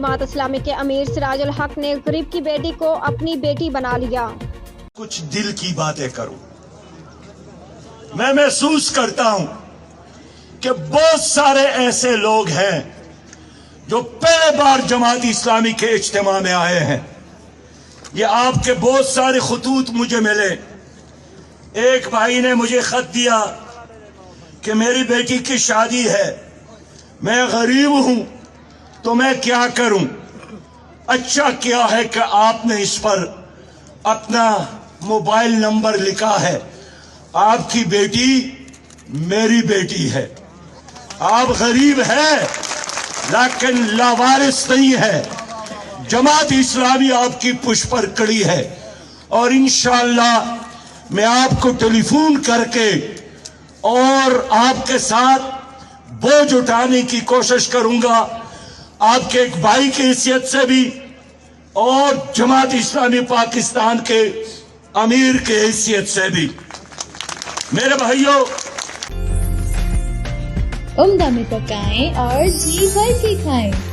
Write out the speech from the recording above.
जमात इस्लामी के अमीर सिराजुल हक ने गरीब की बेटी को अपनी बेटी बना लिया। कुछ दिल की बातें करूं। मैं महसूस करता हूं कि बहुत सारे ऐसे लोग हैं जो पहले बार जमात इस्लामी के इज्तिमा में आए हैं। ये आपके बहुत सारे खतूत मुझे मिले। एक भाई ने मुझे खत दिया कि मेरी बेटी की शादी है, मैं गरीब हूं तो मैं क्या करूं। अच्छा क्या है कि आपने इस पर अपना मोबाइल नंबर लिखा है। आपकी बेटी मेरी बेटी है। आप गरीब हैं लेकिन लावारिस नहीं है। जमात इस्लामी आपकी पुश पर खड़ी है और इंशाअल्लाह मैं आपको टेलीफोन करके और आपके साथ बोझ उठाने की कोशिश करूंगा, आपके एक भाई की हैसियत से भी और जमात इस्लामी पाकिस्तान के अमीर की हैसियत से भी। मेरे भाइयों, उम्दा में पकाएं और जी भर के खाएं।